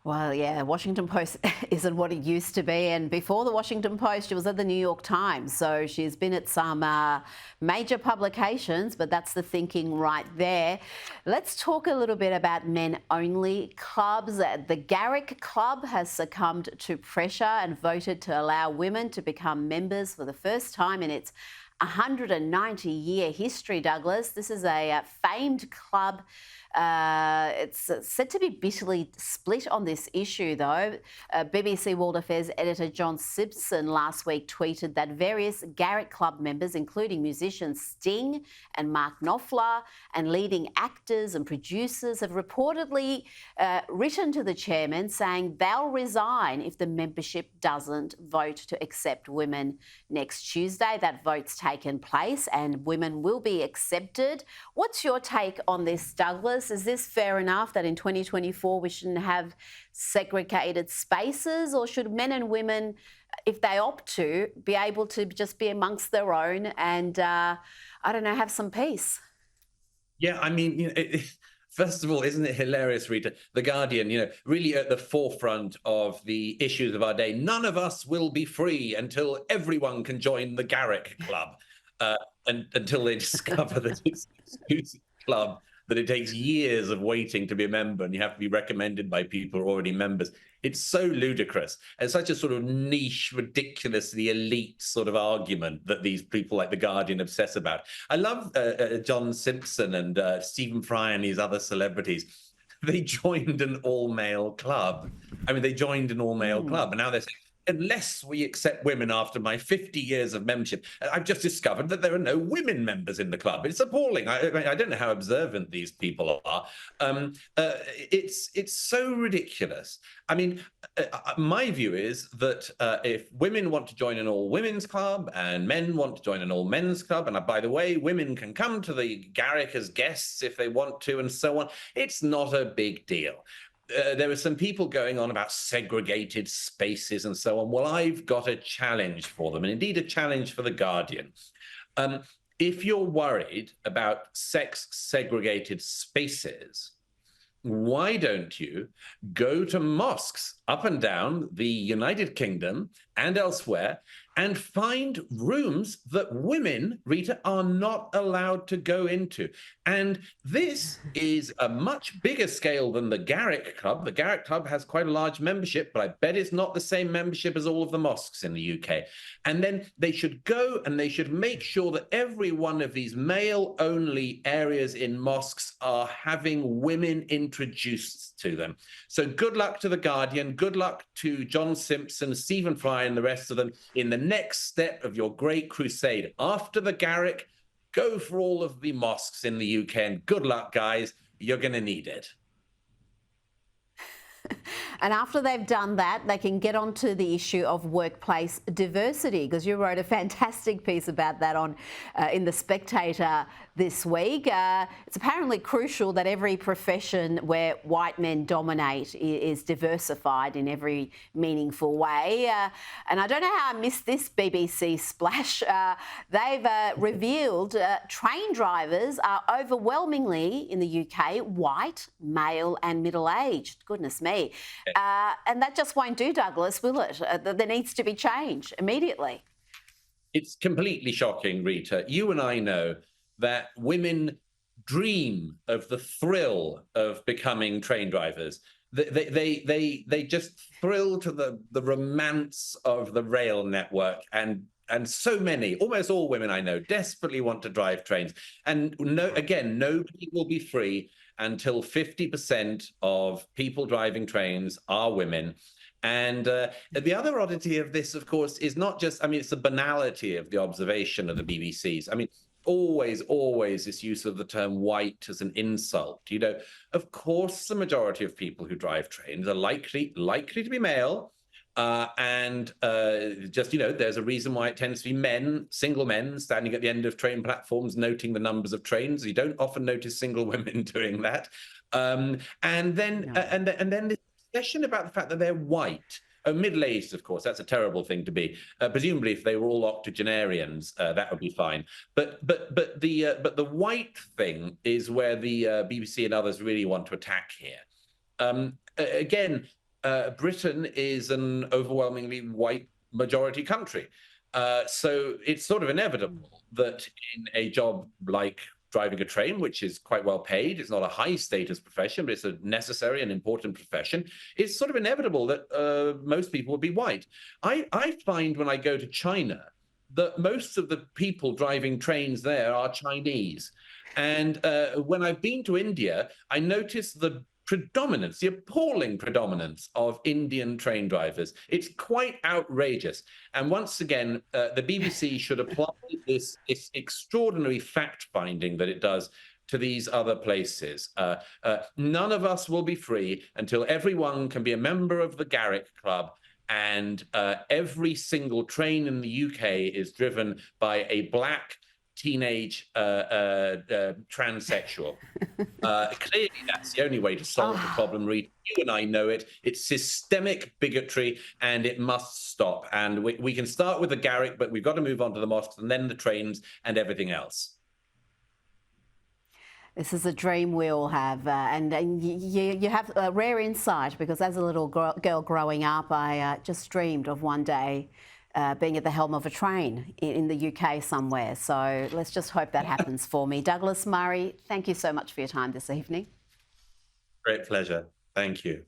Well, yeah, Washington Post isn't what it used to be. And before the Washington Post, she was at the New York Times. So she's been at some major publications, but that's the thinking right there. Let's talk a little bit about men-only clubs. The Garrick Club has succumbed to pressure and voted to allow women to become members for the first time in its 190-year history, Douglas. This is a famed club. It's said to be bitterly split on this issue, though. BBC World Affairs editor John Simpson last week tweeted that various Garrick Club members, including musicians Sting and Mark Knopfler, and leading actors and producers, have reportedly written to the chairman saying they'll resign if the membership doesn't vote to accept women next Tuesday. That vote's taken place and women will be accepted. What's your take on this, Douglas? Is this fair enough that in 2024 we shouldn't have segregated spaces, or should men and women, if they opt to, be able to just be amongst their own and, have some peace? Yeah, I mean, first of all, isn't it hilarious, Rita? The Guardian, really at the forefront of the issues of our day. None of us will be free until everyone can join the Garrick Club, and until they discover that it's an exclusive club, that it takes years of waiting to be a member and you have to be recommended by people who are already members. It's so ludicrous. It's such a sort of niche, ridiculously elite sort of argument that these people like The Guardian obsess about. I love John Simpson and Stephen Fry and these other celebrities. They joined an all-male club. I mean, they joined an all-male club, and now they're saying, unless we accept women after my 50 years of membership, I've just discovered that there are no women members in the club. It's appalling. I don't know how observant these people are. It's so ridiculous. I mean, my view is that if women want to join an all-women's club and men want to join an all-men's club, and by the way, women can come to the Garrick as guests if they want to, and so on, it's not a big deal. There were some people going on about segregated spaces and so on. Well, I've got a challenge for them, and indeed a challenge for The Guardian. If you're worried about sex-segregated spaces, why don't you go to mosques up and down the United Kingdom and elsewhere and find rooms that women, Rita, are not allowed to go into? And this is a much bigger scale than the Garrick Club. The Garrick Club has quite a large membership, but I bet it's not the same membership as all of the mosques in the UK. And then they should go and they should make sure that every one of these male-only areas in mosques are having women introduced to them. So good luck to The Guardian, good luck to John Simpson, Stephen Fry, and the rest of them in the next step of your great crusade. After the Garrick, go for all of the mosques in the UK, and good luck, guys. You're going to need it. And after they've done that, they can get onto the issue of workplace diversity, because you wrote a fantastic piece about that on in The Spectator this week. It's apparently crucial that every profession where white men dominate is diversified in every meaningful way. And I don't know how I missed this BBC splash. They've revealed train drivers are overwhelmingly in the UK white, male and middle-aged. Goodness me. And that just won't do, Douglas, will it? There needs to be change immediately. It's completely shocking, Rita. You and I know that women dream of the thrill of becoming train drivers. They just thrill to the romance of the rail network, and so many, almost all women I know, desperately want to drive trains. And nobody will be free until 50% of people driving trains are women. And the other oddity of this, of course, is not just, it's the banality of the observation of the BBC's. Always this use of the term white as an insult. Of course, the majority of people who drive trains are likely to be male. There's a reason why it tends to be men, single men, standing at the end of train platforms, noting the numbers of trains. You don't often notice single women doing that. And then this obsession about the fact that they're white. Middle-aged, of course, that's a terrible thing to be. Presumably, if they were all octogenarians, that would be fine. But the white thing is where the BBC and others really want to attack here. Again, Britain is an overwhelmingly white majority country. So it's sort of inevitable that in a job like driving a train, which is quite well paid, it's not a high status profession, but it's a necessary and important profession, it's sort of inevitable that most people will be white. I find when I go to China that most of the people driving trains there are Chinese. And when I've been to India, I noticed the predominance, the appalling predominance of Indian train drivers. It's quite outrageous. And once again, the BBC should apply this extraordinary fact finding that it does to these other places. None of us will be free until everyone can be a member of the Garrick Club. And every single train in the UK is driven by a black teenage transsexual. Clearly, that's the only way to solve the problem, Rita. You and I know it. It's systemic bigotry, and it must stop. And we can start with the Garrick, but we've got to move on to the mosques and then the trains and everything else. This is a dream we all have, and you have a rare insight, because as a little girl growing up, I just dreamed of one day being at the helm of a train in the UK somewhere. So let's just hope that happens for me. Douglas Murray, thank you so much for your time this evening. Great pleasure. Thank you.